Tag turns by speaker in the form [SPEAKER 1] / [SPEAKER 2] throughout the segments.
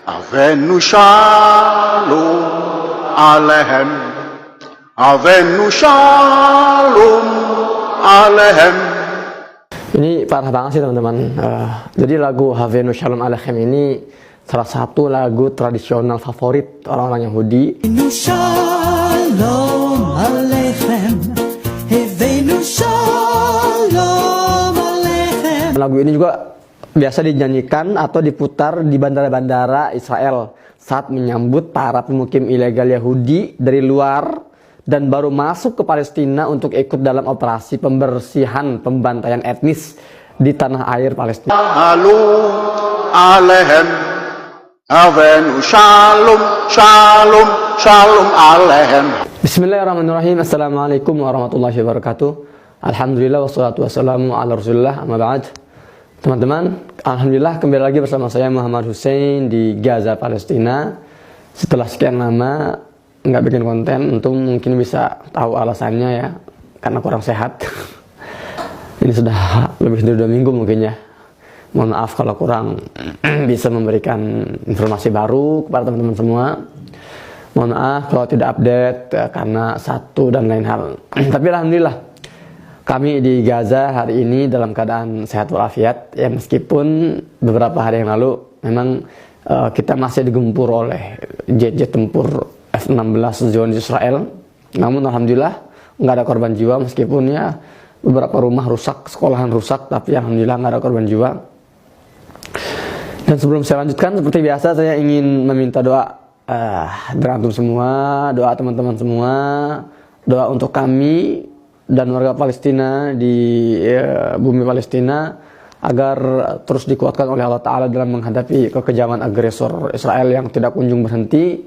[SPEAKER 1] Avenu shalom alehem. Avenu shalom alehem.
[SPEAKER 2] Ini parah banget sih teman-teman. Jadi lagu Avenu Shalom Aleichem ini salah satu lagu tradisional favorit orang-orang Yahudi.
[SPEAKER 3] Avenu Shalom Aleichem. Avenu Shalom Aleichem.
[SPEAKER 2] Lagu ini juga biasa dinyanyikan atau diputar di bandara-bandara Israel saat menyambut para pemukim ilegal Yahudi dari luar dan baru masuk ke Palestina untuk ikut dalam operasi pembersihan pembantaian etnis di tanah air Palestina.
[SPEAKER 1] Shalom alehem. Avenu shalom, shalom, shalom alehem.
[SPEAKER 2] Bismillahirrahmanirrahim. Assalamualaikum warahmatullahi wabarakatuh. Alhamdulillah wassalatu wassalamu ala rasulillah amma ba'd. Teman-teman, alhamdulillah kembali lagi bersama saya Muhammad Hussein di Gaza, Palestina. Setelah sekian lama nggak bikin konten, untung mungkin bisa tahu alasannya ya, karena kurang sehat. Ini sudah lebih dari 2 minggu mungkin ya. Mohon maaf kalau kurang bisa memberikan informasi baru kepada teman-teman semua. Mohon maaf kalau tidak update karena satu dan lain hal. Tapi alhamdulillah kami di Gaza hari ini dalam keadaan sehat walafiat ya, meskipun beberapa hari yang lalu memang kita masih digempur oleh jet-jet tempur F-16 Zionis Israel. Namun alhamdulillah nggak ada korban jiwa, meskipun ya beberapa rumah rusak, sekolahan rusak, tapi alhamdulillah nggak ada korban jiwa. Dan sebelum saya lanjutkan, seperti biasa saya ingin meminta doa dari antum semua, doa teman-teman semua, doa untuk kami dan warga Palestina di bumi Palestina agar terus dikuatkan oleh Allah Ta'ala dalam menghadapi kekejaman agresor Israel yang tidak kunjung berhenti,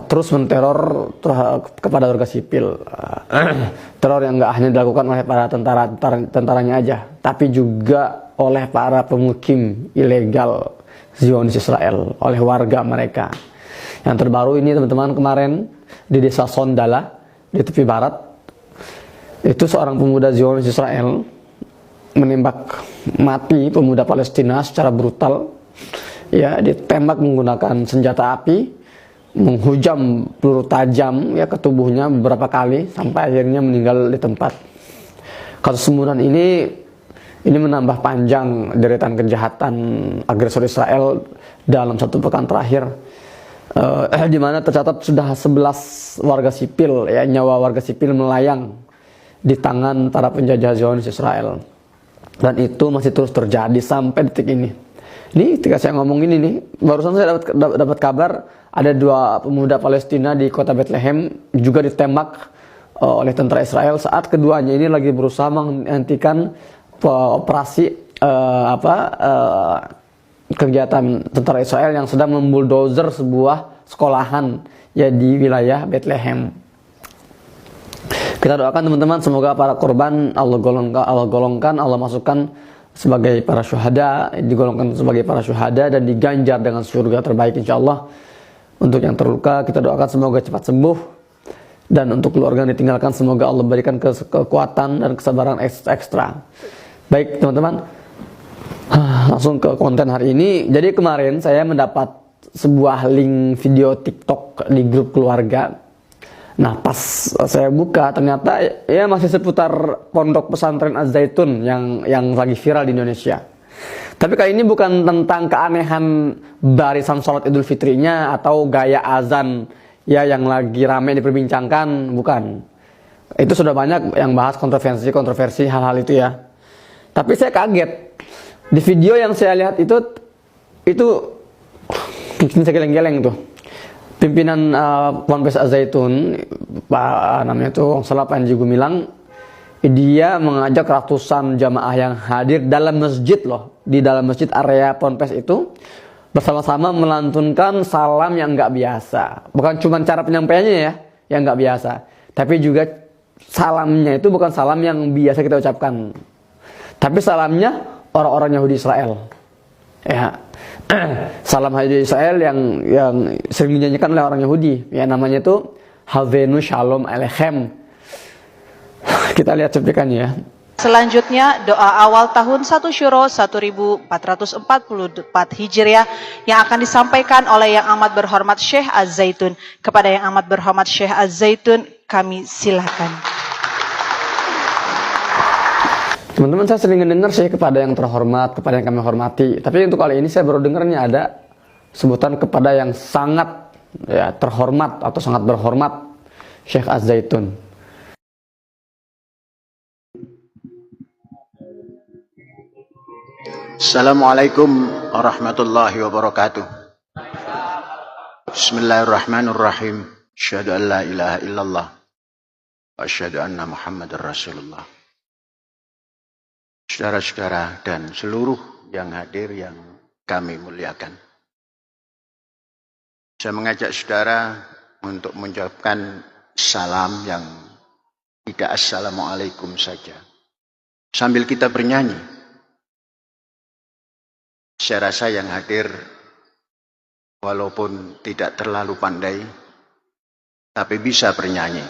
[SPEAKER 2] terus menteror kepada warga sipil. Teror yang nggak hanya dilakukan oleh para tentaranya aja, tapi juga oleh para pemukim ilegal Zionis Israel, oleh warga mereka. Yang terbaru ini teman-teman, kemarin di desa Sondala di tepi barat, itu seorang pemuda Zionis Israel menembak mati pemuda Palestina secara brutal. Ya, ditembak menggunakan senjata api, menghujam peluru tajam ya ke tubuhnya beberapa kali sampai akhirnya meninggal di tempat. Kasus pembunuhan ini menambah panjang deretan kejahatan agresor Israel dalam 1 pekan terakhir, di mana tercatat sudah 11 warga sipil ya, nyawa warga sipil melayang di tangan para penjajah Zionis Israel, dan itu masih terus terjadi sampai detik ini. Ini ketika saya ngomong ini nih, barusan saya dapat kabar ada 2 pemuda Palestina di kota Bethlehem juga ditembak oleh tentara Israel saat keduanya ini lagi berusaha menghentikan operasi kegiatan tentara Israel yang sedang membuldozer sebuah sekolahan ya di wilayah Bethlehem. Kita doakan teman-teman, semoga para korban Allah golongkan, Allah masukkan sebagai para syuhada, digolongkan sebagai para syuhada dan diganjar dengan surga terbaik insyaallah. Untuk yang terluka kita doakan semoga cepat sembuh, dan untuk keluarga yang ditinggalkan semoga Allah berikan kekuatan dan kesabaran ekstra. Baik teman-teman, langsung ke konten hari ini. Jadi kemarin saya mendapat sebuah link video TikTok di grup keluarga. Nah, pas saya buka ternyata ya masih seputar pondok pesantren Az-Zaitun yang lagi viral di Indonesia. Tapi kali ini bukan tentang keanehan barisan sholat Idul Fitrinya atau gaya azan ya yang lagi ramai diperbincangkan, bukan. Itu sudah banyak yang bahas kontroversi hal-hal itu ya. Tapi saya kaget di video yang saya lihat itu bikin saya geleng-geleng tuh. Pimpinan Ponpes Az-Zaitun, namanya tuh salah Panji Gumilang, dia mengajak ratusan jamaah yang hadir dalam masjid loh, di dalam masjid area Ponpes itu bersama-sama melantunkan salam yang nggak biasa. Bukan cuma cara penyampaiannya ya yang nggak biasa, tapi juga salamnya itu bukan salam yang biasa kita ucapkan, tapi salamnya orang-orang Yahudi Israel. Ya, salam Yahudi Israel yang sering dinyanyikan oleh orang Yahudi, ya namanya itu Avenu Shalom Aleichem. Kita lihat cuplikannya ya.
[SPEAKER 4] Selanjutnya, doa awal tahun 1 Syuro 1444 Hijriah yang akan disampaikan oleh Yang Amat Berhormat Syekh Az-Zaitun. Kepada Yang Amat Berhormat Syekh Az-Zaitun, kami silakan.
[SPEAKER 2] Teman-teman, saya sering dengar sih kepada yang terhormat, kepada yang kami hormati. Tapi untuk kali ini saya baru dengarnya ada sebutan kepada yang sangat ya, terhormat atau sangat berhormat, Syekh Az-Zaitun.
[SPEAKER 1] Assalamualaikum warahmatullahi wabarakatuh. Bismillahirrahmanirrahim. Asyhadu an la ilaha illallah wa asyhadu anna Muhammadar Rasulullah. Saudara-saudara dan seluruh yang hadir yang kami muliakan. Saya mengajak saudara untuk mengucapkan salam yang tidak assalamualaikum saja. Sambil kita bernyanyi. Saya rasa yang hadir walaupun tidak terlalu pandai, tapi bisa bernyanyi.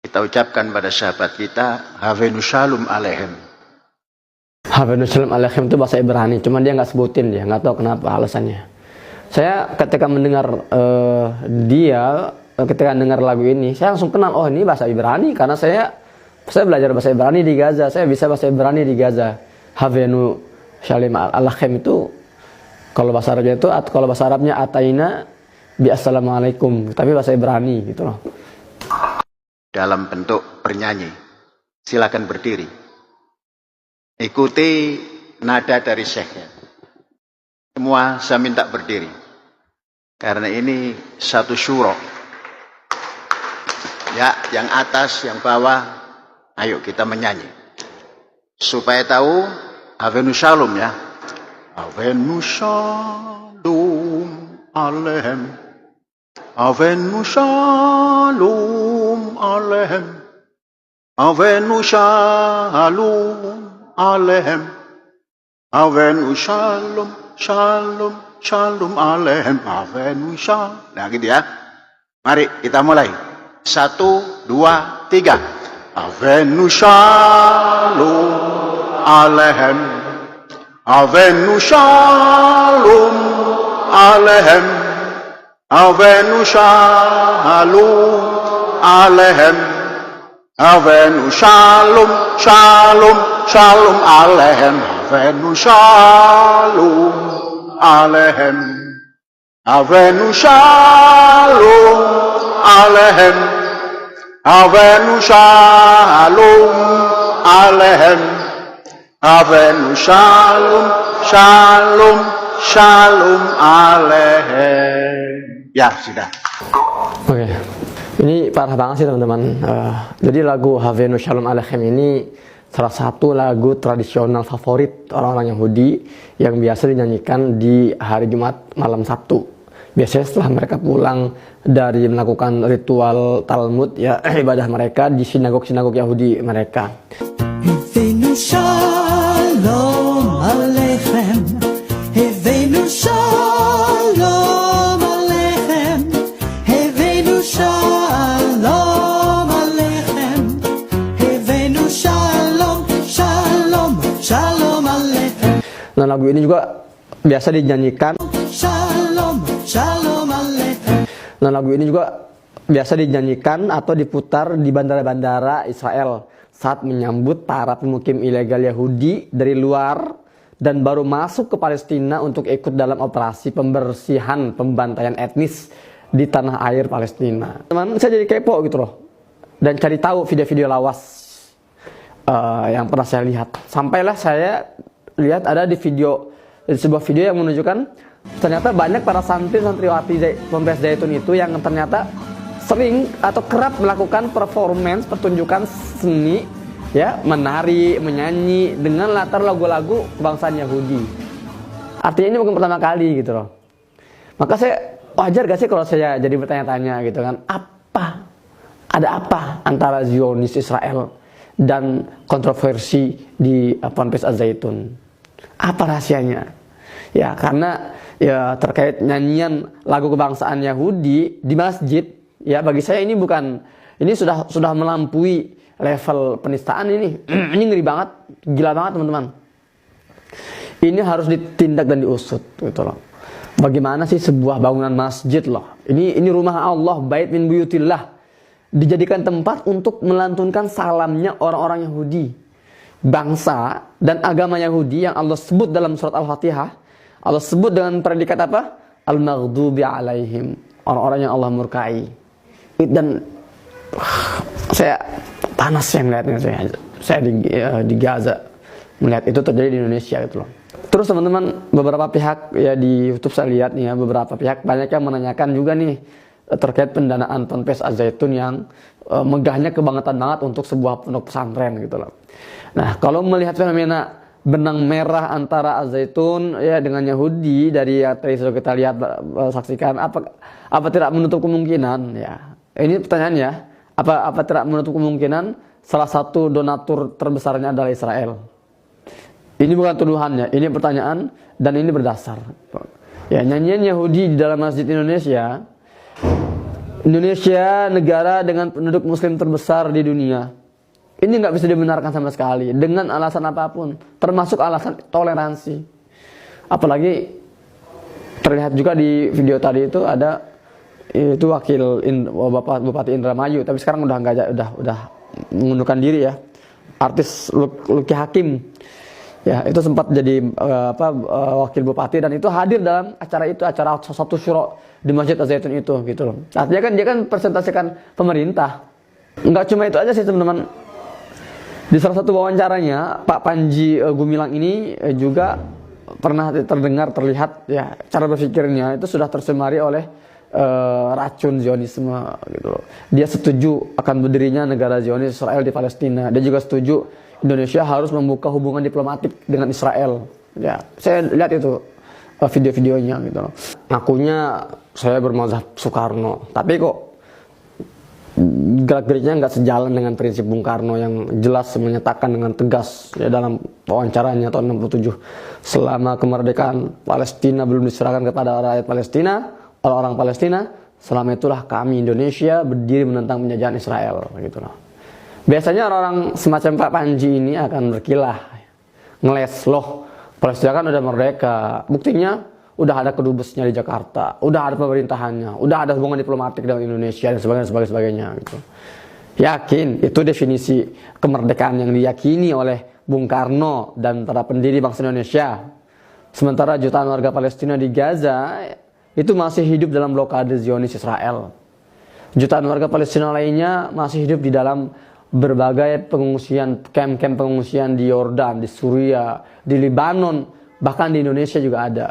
[SPEAKER 1] Kita ucapkan pada sahabat kita, Havenu Shalom Aleichem.
[SPEAKER 2] Havenu Shalom Aleichem itu bahasa Ibrani, cuman dia nggak sebutin, dia nggak tahu kenapa alasannya. Saya ketika mendengar ketika dengar lagu ini, saya langsung kenal, oh ini bahasa Ibrani, karena saya belajar bahasa Ibrani di Gaza, saya bisa bahasa Ibrani di Gaza. Havenu Shalom Aleichem itu kalau bahasa Arabnya ataina bi assalamualaikum, tapi bahasa Ibrani gitu loh.
[SPEAKER 1] Dalam bentuk bernyanyi. Silakan berdiri. Ikuti nada dari syekhnya. Semua saya minta berdiri. Karena ini satu syuro. Ya, yang atas, yang bawah, ayo kita menyanyi. Supaya tahu Havenu Shalom ya. Havenu Shalom Aleichem. Havenu Shalom Aleichem. Havenu Shalom Aleichem. Havenu Shalom Shalom Shalom Aleichem. Havenu Shalom. Nah gitu ya. Mari kita mulai. 1, 2, 3. Havenu Shalom Aleichem. Havenu Shalom Aleichem. Havenu Shalom Aleichem. Havenu Shalom Shalom Shalom Aleichem. Havenu Shalom Aleichem. Havenu Shalom Aleichem. Havenu Shalom Aleichem. Havenu Shalom Shalom Shalom Aleichem. Ya sudah.
[SPEAKER 2] Oke, ini parah banget sih teman-teman. Jadi lagu Havenu Shalom Aleichem ini salah satu lagu tradisional favorit orang-orang Yahudi yang biasa dinyanyikan di hari Jumat malam Sabtu. Biasanya setelah mereka pulang dari melakukan ritual Talmud, ya ibadah mereka di sinagog-sinagog Yahudi mereka.
[SPEAKER 3] Havenu Shalom Aleichem. Havenu Shalom Aleichem. Havenu Shalom Aleichem. Havenu Shalom Shalom Shalom Aleichem.
[SPEAKER 2] Nah, lagu ini juga biasa dinyanyikan.
[SPEAKER 3] Shalom Shalom Aleichem.
[SPEAKER 2] Nah, lagu ini juga biasa dinyanyikan atau diputar di bandara-bandara Israel saat menyambut para pemukim ilegal Yahudi dari luar dan baru masuk ke Palestina untuk ikut dalam operasi pembersihan pembantaian etnis di tanah air Palestina. Teman, saya jadi kepo gitu loh, dan cari tahu video-video lawas yang pernah saya lihat. Sampailah saya lihat ada di sebuah video yang menunjukkan ternyata banyak para santri-santriwati Ponpes Zaitun itu yang ternyata sering atau kerap melakukan pertunjukan seni, ya, menari, menyanyi dengan latar lagu-lagu kebangsaan Yahudi. Artinya ini bukan pertama kali gitu loh. Maka saya wajar gak sih kalau saya jadi bertanya-tanya gitu kan, ada apa antara Zionis Israel dan kontroversi di Ponpes Az-Zaitun? Apa rahasianya? Ya karena ya terkait nyanyian lagu kebangsaan Yahudi di masjid. Ya bagi saya ini sudah melampaui level penistaan ini ini ngeri banget, gila banget teman-teman. Ini harus ditindak dan diusut gitu loh. Bagaimana sih sebuah bangunan masjid loh. Ini rumah Allah, bait min buyutillah, dijadikan tempat untuk melantunkan salamnya orang-orang Yahudi. Bangsa dan agama Yahudi yang Allah sebut dalam surat Al-Fatihah. Allah sebut dengan predikat apa? Al-maghdubi alaihim. Orang-orang yang Allah murkai. Dan saya panas yang melihatnya. Saya di Gaza melihat itu terjadi di Indonesia gitu loh. Terus teman-teman, beberapa pihak ya di YouTube saya lihat nih ya, beberapa pihak banyak yang menanyakan juga nih terkait pendanaan Ponpes Az-Zaitun yang megahnya kebangetan banget untuk sebuah pondok pesantren gitu loh. Nah, kalau melihat fenomena benang merah antara Az-Zaitun ya dengan Yahudi dari yang tadi sudah kita lihat saksikan, apa tidak menutup kemungkinan ya. Ini pertanyaannya, apa tidak menutup kemungkinan salah satu donatur terbesarnya adalah Israel? Ini bukan tuduhannya, ini pertanyaan dan ini berdasar. Ya, nyanyian Yahudi di dalam masjid Indonesia. Indonesia negara dengan penduduk muslim terbesar di dunia. Ini nggak bisa dibenarkan sama sekali dengan alasan apapun, termasuk alasan toleransi. Apalagi terlihat juga di video tadi itu ada itu wakil Bapak Bupati Indramayu, tapi sekarang udah mengundurkan diri ya. Artis Luki Hakim. Ya, itu sempat jadi wakil bupati dan itu hadir dalam acara satu syuro di Masjid Az-Zaitun itu gitu loh. Artinya kan dia kan presentasikan pemerintah. Enggak cuma itu aja sih teman-teman. Di salah satu wawancaranya Pak Panji Gumilang ini juga pernah terlihat ya cara berpikirnya itu sudah tercemari oleh racun Zionisme gitu loh. Dia setuju akan berdirinya negara Zionis Israel di Palestina. Dia juga setuju Indonesia harus membuka hubungan diplomatik dengan Israel. Ya, saya lihat itu video-videonya gitu loh. Ngakunya saya bermazhab Soekarno, tapi kok gerak-geriknya nggak sejalan dengan prinsip Bung Karno yang jelas menyatakan dengan tegas ya, dalam wawancaranya tahun 67, selama kemerdekaan Palestina belum diserahkan kepada rakyat Palestina, orang-orang Palestina, selama itulah kami Indonesia berdiri menentang penjajahan Israel gitu loh. Biasanya orang-orang semacam Pak Panji ini akan berkilah, ngeles, loh Palestina kan udah merdeka, buktinya udah ada kedubesnya di Jakarta, udah ada pemerintahannya, udah ada hubungan diplomatik dengan Indonesia dan sebagainya gitu. Yakin itu definisi kemerdekaan yang diyakini oleh Bung Karno dan para pendiri bangsa Indonesia. Sementara jutaan warga Palestina di Gaza itu masih hidup dalam blokade Zionis Israel. Jutaan warga Palestina lainnya masih hidup di dalam berbagai pengungsian, camp-camp pengungsian di Yordan, di Suriah, di Lebanon, bahkan di Indonesia juga ada.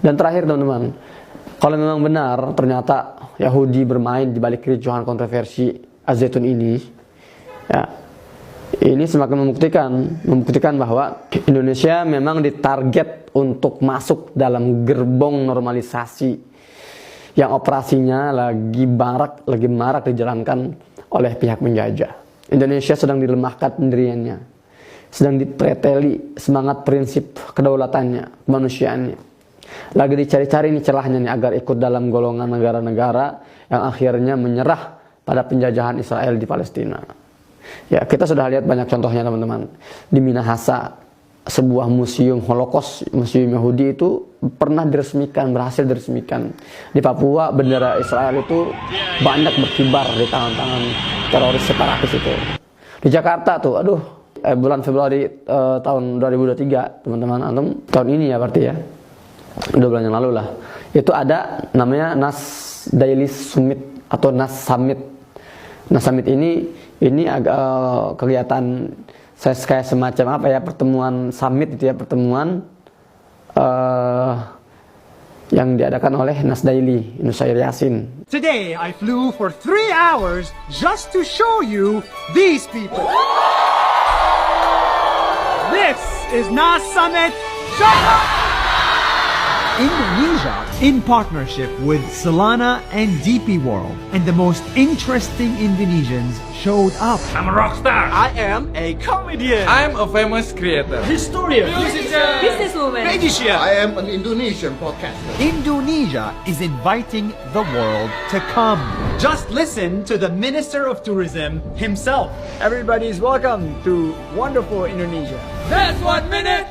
[SPEAKER 2] Dan terakhir teman-teman, kalau memang benar ternyata Yahudi bermain di balik kericuhan kontroversi Az-Zaitun ini, ya, ini semakin membuktikan bahwa Indonesia memang ditarget untuk masuk dalam gerbong normalisasi yang operasinya lagi marak dijalankan oleh pihak penjajah. Indonesia sedang dilemahkan pendiriannya, sedang dipreteli semangat prinsip kedaulatannya, kemanusiaannya. Lagi dicari-cari nih celahnya nih agar ikut dalam golongan negara-negara yang akhirnya menyerah pada penjajahan Israel di Palestina. Ya, kita sudah lihat banyak contohnya teman-teman. Di Minahasa, sebuah museum Holocaust, museum Yahudi itu berhasil diresmikan. Di Papua, bendera Israel itu banyak berkibar di tangan-tangan teroris separatis itu. Di Jakarta tuh, bulan Februari tahun 2023, teman-teman, tahun ini ya berarti ya, 2 bulan yang lalu lah. Itu ada namanya Nas Daily Summit atau Nas Summit. Nas Summit ini agak kegiatan saya kayak semacam apa ya, pertemuan summit itu ya, pertemuan yang diadakan oleh Nas Daily Nusair Yasin.
[SPEAKER 5] Today I flew for 3 hours just to show you these people. This is Nas Summit. Indonesia in partnership with Solana and DP World. And the most interesting Indonesians showed up.
[SPEAKER 6] I'm a rock star.
[SPEAKER 5] I am a comedian.
[SPEAKER 6] I'm a famous creator.
[SPEAKER 5] Historian.
[SPEAKER 6] Musician.
[SPEAKER 7] Businesswoman.
[SPEAKER 5] Magician.
[SPEAKER 8] I am an Indonesian podcaster.
[SPEAKER 5] Indonesia is inviting the world to come. Just listen to the Minister of Tourism himself. Everybody is welcome to wonderful Indonesia.
[SPEAKER 6] That's 1 minute.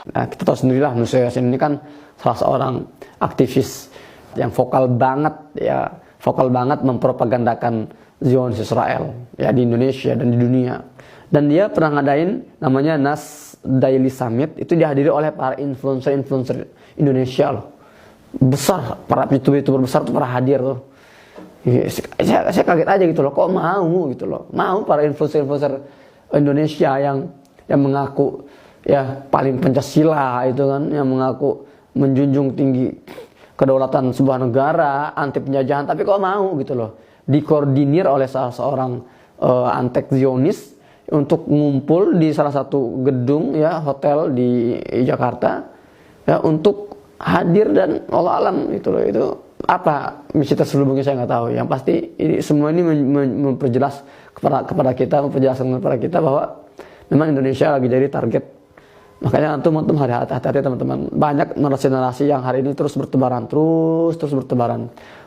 [SPEAKER 2] Nah, kita tahu sendirilah Nusra Yassin ini kan salah seorang aktivis yang vokal banget mempropagandakan Zionis Israel ya di Indonesia dan di dunia. Dan dia pernah ngadain namanya Nas Daily Summit, itu dihadiri oleh para influencer Indonesia loh. Besar, para YouTuber besar tuh pernah hadir tuh. Saya kaget aja gitu loh, kok mau gitu loh. Mau para influencer Indonesia yang mengaku ya paling Pancasila itu kan, yang mengaku menjunjung tinggi kedaulatan sebuah negara, anti penjajahan, tapi kok mau gitu loh dikoordinir oleh salah seorang antek Zionis untuk ngumpul di salah satu gedung ya hotel di Jakarta ya untuk hadir, dan Allah alam gitu loh. Itu apa misi terselubungnya saya nggak tahu. Yang pasti ini semua ini memperjelas kepada kita, memperjelaskan kepada kita bahwa memang Indonesia lagi jadi target. Makanya antum hati-hati teman-teman. Banyak narasi-narasi yang hari ini terus bertebaran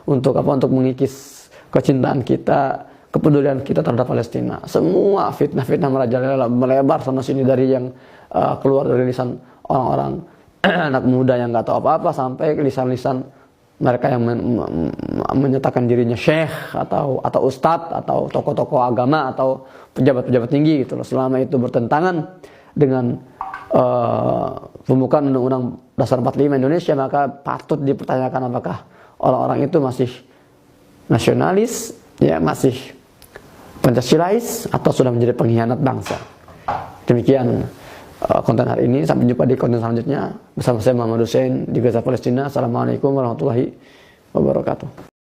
[SPEAKER 2] untuk apa? Untuk mengikis kecintaan kita, kepedulian kita terhadap Palestina. Semua fitnah-fitnah merajalela, melebar sana sini dari yang keluar dari lisan orang-orang anak muda yang nggak tahu apa-apa sampai lisan-lisan mereka yang menyatakan dirinya syekh atau ustadz atau tokoh-tokoh agama atau pejabat-pejabat tinggi gitu loh. Selama itu bertentangan dengan pembukaan Undang-Undang Dasar 45 Indonesia, maka patut dipertanyakan apakah orang-orang itu masih nasionalis, ya masih Pancasilais, atau sudah menjadi pengkhianat bangsa. Demikian konten hari ini. Sampai jumpa di konten selanjutnya bersama saya Muhammad Hussein di Gaza, Palestina. Assalamualaikum warahmatullahi wabarakatuh.